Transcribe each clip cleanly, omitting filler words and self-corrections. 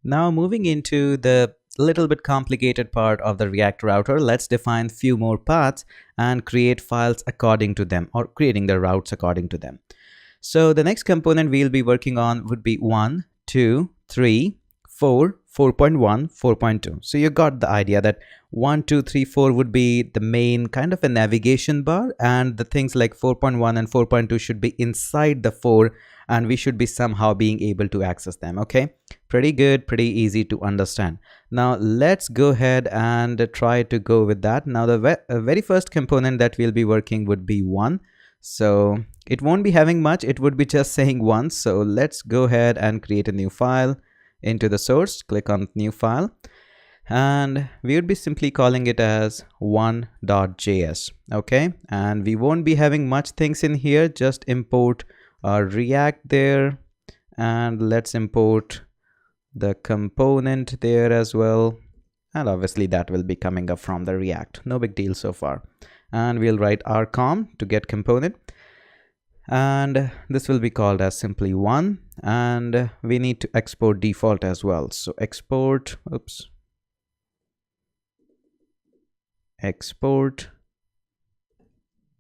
Now moving into the little bit complicated part of the React router, let's define few more paths and create files according to them, or creating the routes according to them. So the next component we'll be working on would be 1, 2, 3, 4, 4.1, 4.2. So you got the idea that 1, 2, 3, 4 would be the main kind of a navigation bar, and the things like 4.1 and 4.2 should be inside the 4, and we should be somehow being able to access them. Okay, pretty good, pretty easy to understand. Now let's go ahead and try to go with that. Now the very first component that we'll be working would be 1. So it won't be having much, it would be just saying 1. So let's go ahead and create a new file into the source, click on new file, and we would be simply calling it as 1.js. okay, and we won't be having much things in here, just import React there, and let's import the component there as well, and obviously that will be coming up from the React, no big deal so far. And we'll write rcom to get component, and this will be called as simply 1, and we need to export default as well. So export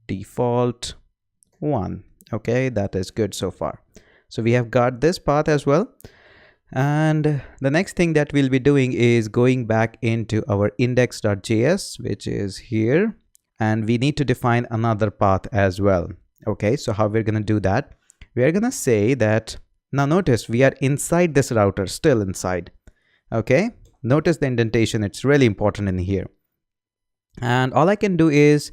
default 1. okay, that is good so far. So we have got this path as well, and the next thing that we'll be doing is going back into our index.js, which is here, and we need to define another path as well. Okay, so how we're going to do that? We're going to say that, now notice we are inside this router, still inside. Okay, notice the indentation, it's really important in here. And all I can do is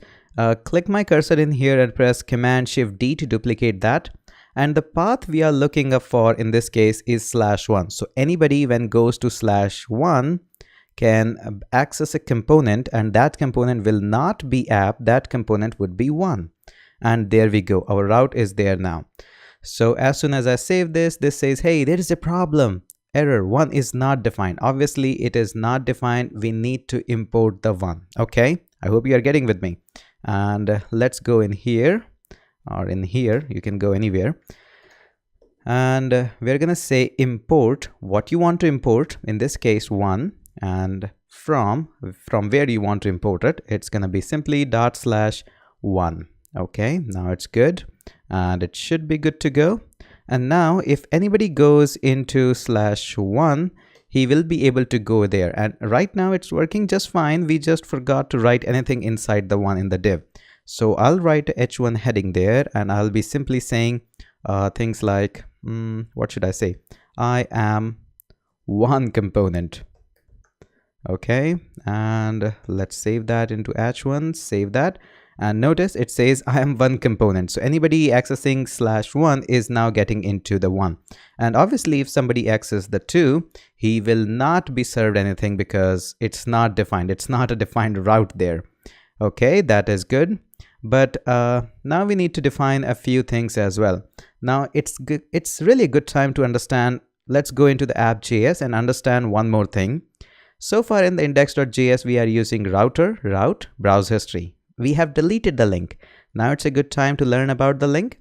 click my cursor in here and press Command Shift D to duplicate that. And the path we are looking up for in this case is /1. So anybody when goes to /1 can access a component, and that component will not be app, that component would be 1. And there we go, our route is there now. So as soon as I save this, this says, hey, there is a problem, error, 1 is not defined. Obviously it is not defined, we need to import the 1. okay, I hope you are getting with me. And let's go in here, or in here, you can go anywhere, and we're gonna say import what you want to import, in this case 1, and from where you want to import it, it's gonna be simply /1. okay, now it's good, and it should be good to go. And now if anybody goes into /1, he will be able to go there, and right now it's working just fine. We just forgot to write anything inside the 1 in the div. So I'll write a h1 heading there, and I'll be simply saying things like, what should I say? I am 1 component. Okay, and let's save that into h1, save that. And notice it says I am 1 component. So anybody accessing /1 is now getting into the 1. And obviously if somebody accesses the 2, he will not be served anything because it's not defined. It's not a defined route there. Okay, that is good. But now we need to define a few things as well. Now it's really a good time to understand. Let's go into the app.js and understand one more thing. So far in the index.js, we are using router, route, browse history. We have deleted the link. Now it's a good time to learn about the link.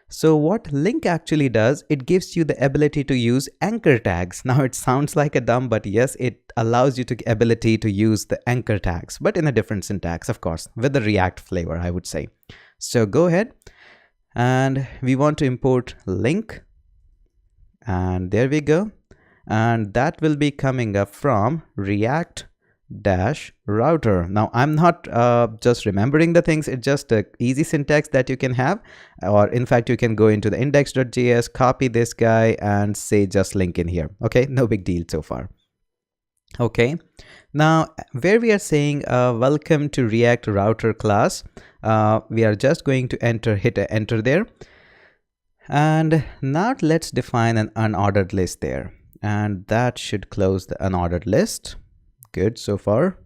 So what link actually does, it gives you the ability to use anchor tags. Now it sounds like a dumb, but yes, it allows you the ability to use the anchor tags, but in a different syntax, of course, with the React flavor, I would say. So go ahead, and we want to import link, and there we go. And that will be coming up from React router. Now I'm not just remembering the things, it's just a easy syntax that you can have, or in fact you can go into the index.js, copy this guy and say just link in here. Okay, no big deal so far. Okay, now where we are saying welcome to React router class, we are just going to hit enter there, and now let's define an unordered list there, and that should close the unordered list. Good so far.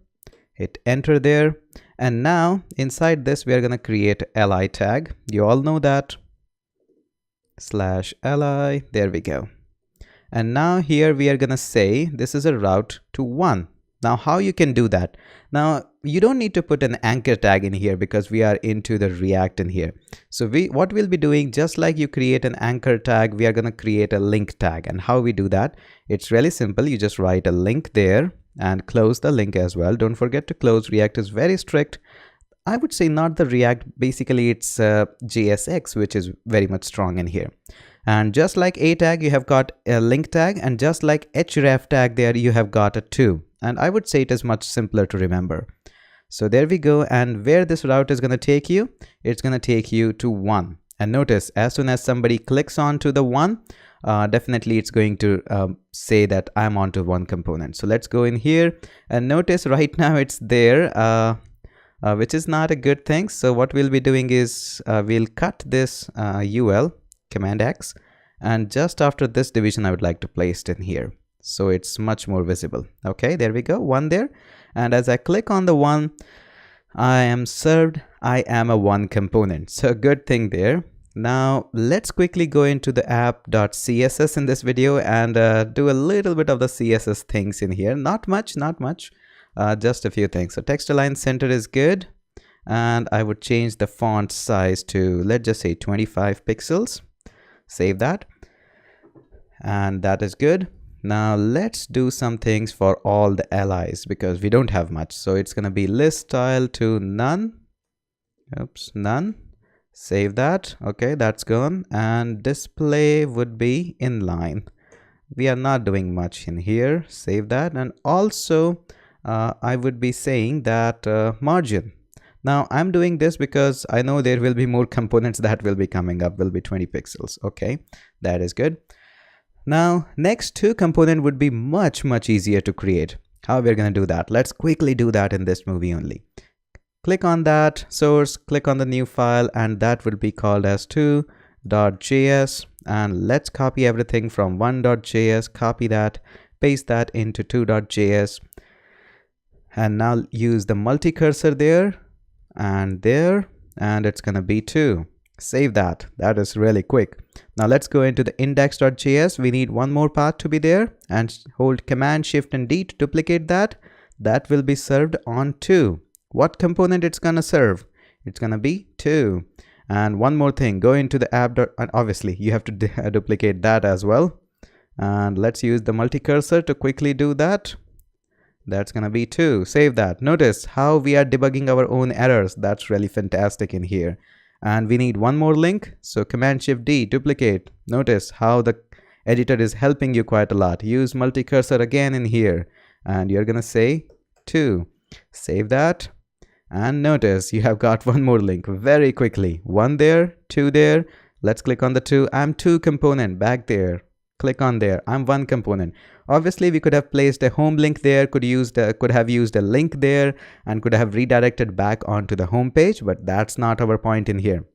Hit enter there, and now inside this we are going to create a li tag. You all know that, /li, there we go. And now here we are going to say this is a route to 1. Now how you can do that? Now you don't need to put an anchor tag in here because we are into the React in here. So what we'll be doing, just like you create an anchor tag, we are going to create a link tag. And how we do that? It's really simple. You just write a link there and close the link as well. Don't forget to close. React is very strict. I would say not the React, basically it's JSX, which is very much strong in here. And just like a tag, you have got a link tag, and just like href tag there, you have got a to. And I would say it is much simpler to remember. So there we go. And where this route is going to take you, it's going to take you to 1. And notice, as soon as somebody clicks onto the 1, definitely it's going to say that I'm onto 1 component. So let's go in here and notice right now it's there, which is not a good thing. So what we'll be doing is we'll cut this UL, Command X, and just after this division I would like to place it in here so it's much more visible. Okay, there we go, 1 there. And as I click on the 1, I am served, I am a 1 component. So good thing there. Now let's quickly go into the app.css in this video and do a little bit of the CSS things in here. Not much, just a few things. So text align center is good, and I would change the font size to, let's just say 25 pixels. Save that, and that is good. Now let's do some things for all the allies because we don't have much. So it's gonna be list style to none. Oops, none. Save that. Okay, that's gone. And display would be inline. We are not doing much in here. Save that. And also I would be saying that margin. Now I'm doing this because I know there will be more components that will be coming up, will be 20 pixels. Okay, that is good. Now next 2 component would be much easier to create. How we're going to do that? Let's quickly do that in this movie only. Click on that source, click on the new file, and that will be called as 2.js. And let's copy everything from 1.js, copy that, paste that into 2.js. And now use the multi-cursor there, and it's gonna be 2. Save that. That is really quick. Now let's go into the index.js. We need 1 more path to be there, and hold Command Shift and D to duplicate that. That will be served on 2. What component it's gonna serve? It's gonna be 2. And 1 more thing, go into the app. And obviously you have to duplicate that as well. And let's use the multi-cursor to quickly do that. That's gonna be 2. Save that. Notice how we are debugging our own errors. That's really fantastic in here. And we need 1 more link. So Command Shift D, duplicate. Notice how the editor is helping you quite a lot. Use multi-cursor again in here. And you're gonna say 2. Save that. And notice you have got 1 more link very quickly. 1 there, 2 there. Let's click on the 2. I'm 2 component back there. Click on there. I'm 1 component. Obviously we could have placed a home link there, could have used a link there, and could have redirected back onto the home page, but that's not our point in here.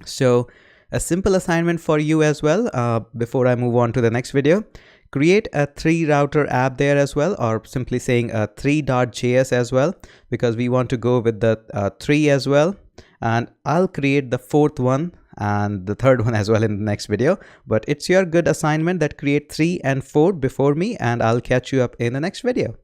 So a simple assignment for you as well, before I move on to the next video. Create a 3 router app there as well, or simply saying a 3.js as well, because we want to go with the 3 as well. And I'll create the 4th one and the 3rd one as well in the next video. But it's your good assignment that create 3 and 4 before me, and I'll catch you up in the next video.